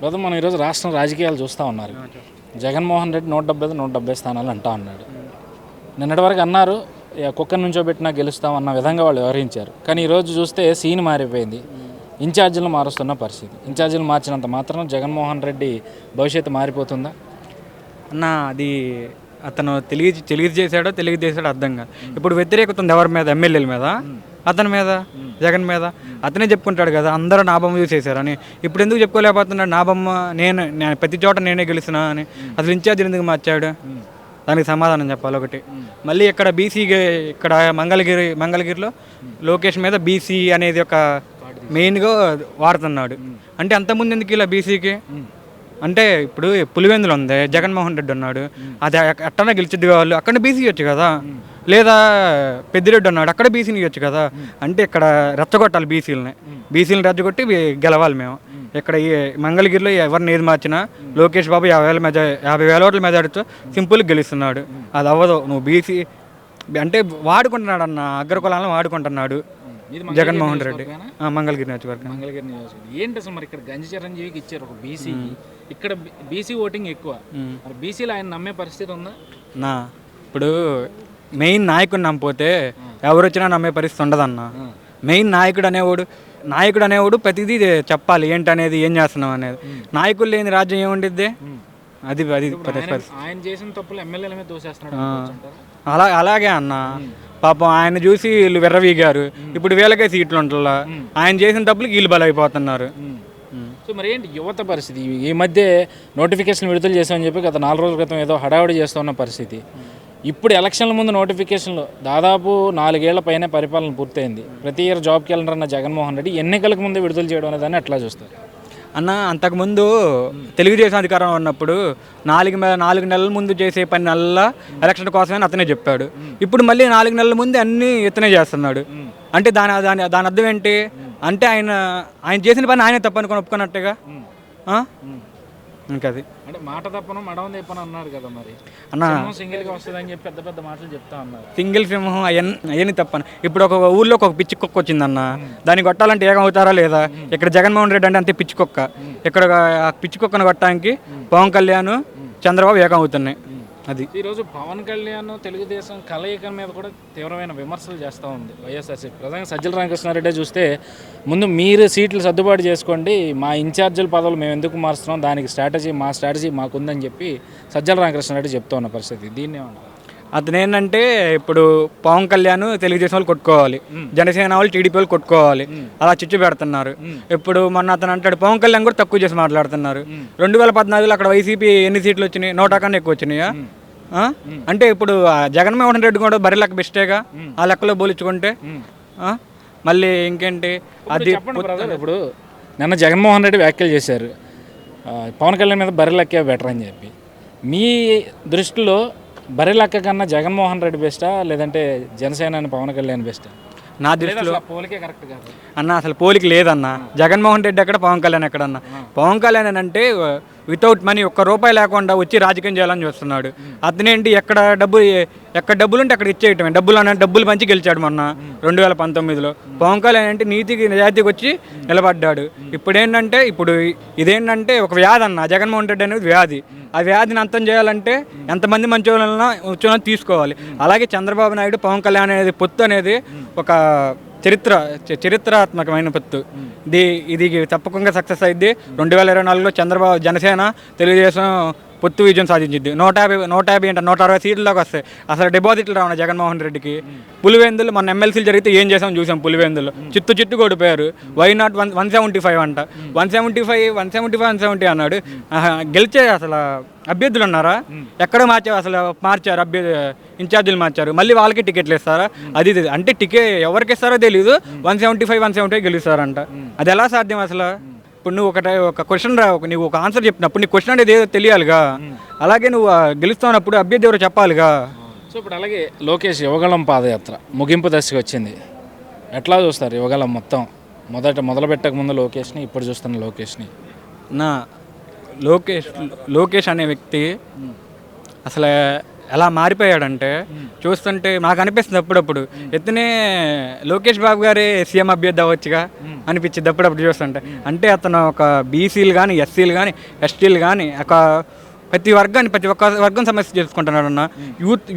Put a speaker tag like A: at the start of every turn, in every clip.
A: ప్రస్తుతం మనం ఈరోజు రాష్ట్రం రాజకీయాలు చూస్తూ ఉన్నారు. జగన్మోహన్ రెడ్డి 170 స్థానాలు అంటా ఉన్నాడు. నిన్నటి వరకు అన్నారు కుక్కర్ నుంచో పెట్టినా గెలుస్తామన్న విధంగా వాళ్ళు వ్యవహరించారు. కానీ ఈరోజు చూస్తే సీన్ మారిపోయింది. ఇన్ఛార్జీలను మారుస్తున్న పరిస్థితి. ఇన్ఛార్జీలు మార్చినంత మాత్రం జగన్మోహన్ రెడ్డి భవిష్యత్తు మారిపోతుందా
B: అన్న? అది అతను తెలియజేశాడో అర్థం కాదు. ఇప్పుడు వ్యతిరేకత ఉంది ఎవరి మీద? ఎమ్మెల్యేల మీద, అతని మీద, జగన్ మీద. అతనే చెప్పుకుంటాడు కదా అందరూ నా బొమ్మ చూసేశారని. ఇప్పుడు ఎందుకు చెప్పుకోలేకపోతున్నాడు? నా బొమ్మ నేను ప్రతి చోట నేనే గెలుస్తున్నా అని. అసలు ఇన్ఛార్జీలు ఎందుకు మార్చాడు? దానికి సమాధానం చెప్పాలి ఒకటి. మళ్ళీ ఇక్కడ బీసీ, ఇక్కడ మంగళగిరిలో లోకేష్ మీద బీసీ అనేది ఒక మెయిన్గా వాడుతున్నాడు. అంటే అంతకుముందు ఎందుకు ఇలా బీసీకి? అంటే ఇప్పుడు పులివెందులు ఉంది, జగన్మోహన్ రెడ్డి ఉన్నాడు, అది ఎట్టన్నా గెలిచిద్ది కావాలి, అక్కడ బీసీ ఇవ్వచ్చు కదా. లేదా పెద్దిరెడ్డి ఉన్నాడు, అక్కడ బీసీని ఇవ్వచ్చు కదా. అంటే ఇక్కడ రెచ్చగొట్టాలి బీసీలని రెచ్చగొట్టి గెలవాలి మేము. ఇక్కడ ఈ మంగళగిరిలో ఎవరిని ఏది మార్చినా లోకేష్ బాబు 50,000 ఓట్ల మెజారిటీతో సింపుల్గా గెలుస్తున్నాడు. అది అవ్వదు. నువ్వు బీసీ అంటే వాడుకుంటున్నాడు అన్న, అగ్రకులాలను వాడుకుంటున్నాడు జగన్మోహన్ రెడ్డి. మంగళగిరి నియోజకవర్గం.
A: ఏంటి అసలు మరి ఇక్కడ గంజి చిరంజీవికి ఇచ్చారు ఒక బీసీ, ఇక్కడ బీసీ ఓటింగ్ ఎక్కువ. మరి బీసీలో ఆయన నమ్మే పరిస్థితి ఉందా?
B: ఇప్పుడు మెయిన్ నాయకుడిని నమ్మిపోతే ఎవరు వచ్చినా నమ్మే పరిస్థితి ఉండదన్న. మెయిన్ నాయకుడు అనేవాడు ప్రతిదీ చెప్పాలి, ఏంటనేది, ఏం చేస్తున్నాం అనేది. నాయకులు లేని రాజ్యం ఏముండిద్ది? అది
A: ఆయన చేసిన తప్పులు ఎమ్మెల్యేల మీద దోసేస్తున్నాడు.
B: అలాగే అన్న. పాపం ఆయన చూసి వీళ్ళు విర్రవీగారు. ఇప్పుడు వీళ్ళకే సీట్లు ఉంటుందా? ఆయన చేసిన తప్పులకి వీళ్ళు బలైపోతున్నారు.
A: సో మరి ఏంటి యువత పరిస్థితి? ఈ మధ్య నోటిఫికేషన్ విడుదల చేసామని చెప్పి గత 4 రోజుల క్రితం ఏదో హడావుడి చేస్తున్న పరిస్థితి. ఇప్పుడు ఎలక్షన్ల ముందు నోటిఫికేషన్లు దాదాపు 4 ఏళ్ల పైన పరిపాలన పూర్తయింది. ప్రతి ఇయర్ జాబ్కి వెళ్ళరన్న జగన్మోహన్ రెడ్డి ఎన్నికలకు ముందు విడుదల చేయడం అనేదాన్ని ఎట్లా చూస్తారు
B: అన్న? అంతకుముందు తెలుగుదేశం అధికారంలో ఉన్నప్పుడు 4 నెలల ముందు చేసే పని నెలల ఎలక్షన్ కోసమే అతనే చెప్పాడు. ఇప్పుడు మళ్ళీ 4 నెలల ముందు అన్నీ ఇతనే చేస్తున్నాడు. అంటే దాని అర్థం ఏంటి? అంటే ఆయన చేసిన పని ఆయనే తప్పనుకొని ఒప్పుకున్నట్టుగా. ఇంకా అది
A: అంటే మాట తప్పను మడవం తెప్పను అన్నారు కదా. మరి
B: అన్న
A: సింగిల్గా వస్తుందని చెప్పి పెద్ద పెద్ద మాటలు చెప్తా ఉన్నారు.
B: సింగిల్ సింహం అవన్నీ తప్పను. ఇప్పుడు ఒక ఊళ్ళో ఒక పిచ్చి కుక్క వచ్చిందన్న, దాన్ని కొట్టాలంటే ఏకం అవుతారా లేదా? ఇక్కడ జగన్మోహన్ రెడ్డి అంటే అంతే పిచ్చి కుక్క. ఇక్కడ ఆ పిచ్చి కుక్కను కొట్టడానికి పవన్ కళ్యాణ్, చంద్రబాబు ఏకం అవుతున్నాయి. అది
A: ఈరోజు పవన్ కళ్యాణ్ తెలుగుదేశం కలయిక మీద కూడా తీవ్రమైన విమర్శలు చేస్తూ ఉంది వైఎస్ఆర్సీపీ. ప్రధానంగా సజ్జల రామకృష్ణారెడ్డి చూస్తే ముందు మీరు సీట్లు సర్దుబాటు చేసుకోండి, మా ఇన్ఛార్జీల పదవులు మేము ఎందుకు మారుస్తున్నాం, దానికి మా స్ట్రాటజీ మాకుందని చెప్పి సజ్జల రామకృష్ణారెడ్డి చెప్తూ ఉన్న పరిస్థితి. దీన్ని ఏమన్నా?
B: అతను ఏంటంటే ఇప్పుడు పవన్ కళ్యాణ్ తెలుగుదేశం వాళ్ళు కొట్టుకోవాలి, జనసేన వాళ్ళు టీడీపీ వాళ్ళు కొట్టుకోవాలి, అలా చిచ్చు పెడుతున్నారు. ఇప్పుడు మొన్న అతను అంటాడు పవన్ కళ్యాణ్ కూడా తక్కువ చేసి మాట్లాడుతున్నారు. 2014లో అక్కడ వైసీపీ ఎన్ని సీట్లు వచ్చినాయి? 100 కన్నా ఎక్కువ వచ్చినాయా? అంటే ఇప్పుడు జగన్మోహన్ రెడ్డి కూడా బరి లెక్క బెస్టేగా ఆ లెక్కలో పోల్చుకుంటే. మళ్ళీ ఇంకేంటి అది
A: ఇప్పుడు నిన్న జగన్మోహన్ రెడ్డి వ్యాఖ్యలు చేశారు పవన్ కళ్యాణ్ మీద బరి లెక్కే బెటర్ అని చెప్పి. మీ దృష్టిలో బరి లెక్క కన్నా జగన్మోహన్ రెడ్డి బెస్టా లేదంటే జనసేన పవన్ కళ్యాణ్ బెస్టా?
B: నా దృష్టిలో
A: పోలికే కరెక్ట్ కాదు
B: అన్న. అసలు పోలిక లేదన్న. జగన్మోహన్ రెడ్డి ఎక్కడ, పవన్ కళ్యాణ్ ఎక్కడన్నా? పవన్ కళ్యాణ్ అంటే వితౌట్ మనీ ₹1 లేకుండా వచ్చి రాజకీయం చేయాలని చూస్తున్నాడు. అతనేంటి ఎక్కడ డబ్బులు ఉంటే అక్కడ ఇచ్చేయటమే. డబ్బులు పంచి గెలిచాడు మొన్న 2019లో. పవన్ కళ్యాణ్ అంటే నీతికి నిజాయితీకి వచ్చి నిలబడ్డాడు. ఇప్పుడు ఇదేంటంటే ఒక వ్యాధి అన్న. జగన్మోహన్ రెడ్డి అనేది వ్యాధి. ఆ వ్యాధిని అంతం చేయాలంటే ఎంతమంది మంచి వాళ్ళని తీసుకోవాలి. అలాగే చంద్రబాబు నాయుడు, పవన్ కళ్యాణ్ అనేది పొత్తు అనేది ఒక చరిత్రాత్మకమైన పొత్తు. ఇది తప్పకుండా సక్సెస్ అయింది. 2024లో చంద్రబాబు, జనసేన, తెలుగుదేశం పొత్తు విజయం సాధించింది. 150 అంటే 160 సీట్లలోకి వస్తాయి. అసలు డిపాజిట్లు రావణ జగన్మోహన్ రెడ్డికి. పులివెందులు మన ఎమ్మెల్సీలు జరిగితే ఏం చేసాం చూసాం. పులివెందులు చిత్తు కొడిపోయారు. వై నాట్ 175 అంట. 170 అన్నాడు. గెలిచే అసలు అభ్యర్థులు ఉన్నారా? ఎక్కడ మార్చారు ఇన్ఛార్జీలు మార్చారు. మళ్ళీ వాళ్ళకి టికెట్లు ఇస్తారా? అది అంటే ఎవరికి ఇస్తారో తెలీదు. 175 గెలుస్తారంట. అది ఎలా సాధ్యం అసలు? ఇప్పుడు నువ్వు ఒక క్వశ్చన్ నువ్వు ఒక ఆన్సర్ చెప్పినప్పుడు నీ క్వశ్చన్ అనేది ఏదో తెలియాలిగా. అలాగే నువ్వు గెలుస్తున్నప్పుడు అభ్యర్థి ఎవరో చెప్పాలిగా.
A: సో ఇప్పుడు అలాగే లోకేష్ యువగళం పాదయాత్ర ముగింపు దశకు వచ్చింది. ఎట్లా చూస్తారు యువగళం మొత్తం? మొదలు పెట్టక ముందు లోకేష్ని, ఇప్పుడు చూస్తున్న లోకేష్ని.
B: లోకేష్ అనే వ్యక్తి అసలు ఎలా మారిపోయాడంటే చూస్తుంటే నాకు అనిపిస్తుంది అప్పుడప్పుడు ఎత్తనే లోకేష్ బాబు గారే సీఎం అభ్యర్థి అవ్వచ్చుగా అనిపించింది అప్పుడప్పుడు చూస్తుంటే. అంటే అతను ఒక బీసీలు కానీ ఎస్సీలు కానీ ఎస్టీలు కానీ ఒక ప్రతి ఒక్క వర్గం సమస్య తెలుసుకుంటున్నాడు అన్న.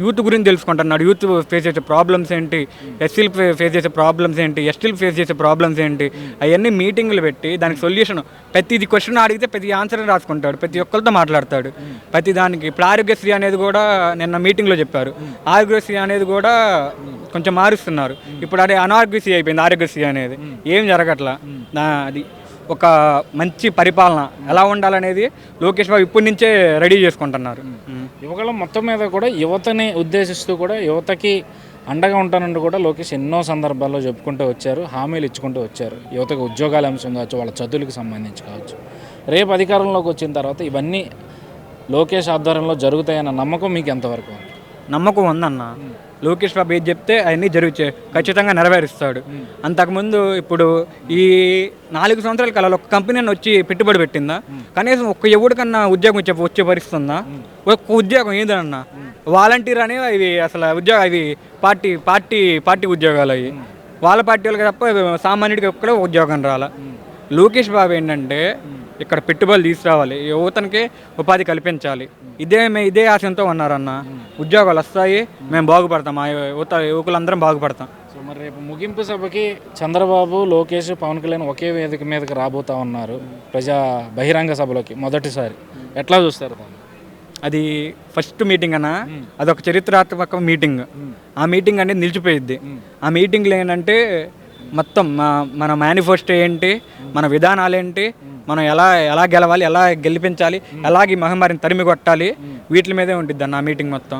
B: యూత్ గురించి తెలుసుకుంటున్నాడు. యూత్ ఫేస్ చేసే ప్రాబ్లమ్స్ ఏంటి, ఎస్సీలు ఫేస్ చేసే ప్రాబ్లమ్స్ ఏంటి, ఎస్టీలు ఫేస్ చేసే ప్రాబ్లమ్స్ ఏంటి, అవన్నీ మీటింగ్లు పెట్టి దానికి సొల్యూషన్ ప్రతిది క్వశ్చన్ అడిగితే ప్రతి ఆన్సర్ రాసుకుంటాడు, ప్రతి ఒక్కరితో మాట్లాడతాడు. ప్రతి దానికి ఇప్పుడు ఆరోగ్యశ్రీ అనేది కూడా నిన్న మీటింగ్లో చెప్పారు. ఆరోగ్యశ్రీ అనేది కూడా కొంచెం మారుస్తున్నారు. ఇప్పుడు అదే అనారోగ్యశ్రీ అయిపోయింది ఆరోగ్యశ్రీ అనేది. ఏం జరగట్లా. అది ఒక మంచి పరిపాలన ఎలా ఉండాలనేది లోకేష్ బాబు ఇప్పటి నుంచే రెడీ చేసుకుంటున్నారు.
A: యువకుల మొత్తం మీద కూడా యువతని ఉద్దేశిస్తూ కూడా యువతకి అండగా ఉంటానంటూ కూడా లోకేష్ ఎన్నో సందర్భాల్లో చెప్పుకుంటూ వచ్చారు, హామీలు ఇచ్చుకుంటూ వచ్చారు. యువతకు ఉద్యోగాల అంశం కావచ్చు, వాళ్ళ చదువులకు సంబంధించి కావచ్చు. రేపు అధికారంలోకి వచ్చిన తర్వాత ఇవన్నీ లోకేష్ ఆధ్వర్యంలో జరుగుతాయన్న నమ్మకం మీకు ఎంతవరకు ఉంది?
B: నమ్మకం ఉందన్న. లోకేష్ బాబు ఏది చెప్తే అవన్నీ ఖచ్చితంగా నెరవేరుస్తాడు. అంతకుముందు ఇప్పుడు ఈ 4 సంవత్సరాల కాలంలో ఒక కంపెనీ వచ్చి పెట్టుబడి పెట్టిందా? కనీసం ఒక్క ఎవరికన్నా ఉద్యోగం వచ్చే పరిస్థితి ఉందా? ఒక్క ఉద్యోగం ఏదన్నా వాలంటీర్ అనేవి అవి అసలు ఉద్యోగం అవి పార్టీ ఉద్యోగాలు అవి వాళ్ళ పార్టీ వాళ్ళకి తప్ప సామాన్యుడికి ఒక్కడే ఉద్యోగం రాలా. లోకేష్ బాబు ఏంటంటే ఇక్కడ పెట్టుబడులు తీసుకురావాలి, యువతనికి ఉపాధి కల్పించాలి. ఇదే ఆశయంతో ఉన్నారన్న. ఉద్యోగాలు వస్తాయి, మేము బాగుపడతాం, మా యువకులందరం బాగుపడతాం.
A: సో మరి రేపు ముగింపు సభకి చంద్రబాబు, లోకేష్, పవన్ కళ్యాణ్ ఒకే వేదిక మీదకి రాబోతా ఉన్నారు బహిరంగ సభలోకి మొదటిసారి. ఎట్లా చూస్తారు దాన్ని?
B: అది ఫస్ట్ మీటింగ్ అన్న, అదొక చరిత్రాత్మక మీటింగ్. ఆ మీటింగ్ అనేది నిలిచిపోయిద్ది. ఆ మీటింగ్లో ఏంటంటే మొత్తం మన మేనిఫెస్టో ఏంటి, మన విధానాలు ఏంటి, మనం ఎలా గెలవాలి, ఎలా గెలిపించాలి, ఎలాగ ఈ మహమ్మారిని తరిమి కొట్టాలి, వీటి మీదే ఉంటుంది అన్న ఆ మీటింగ్ మొత్తం.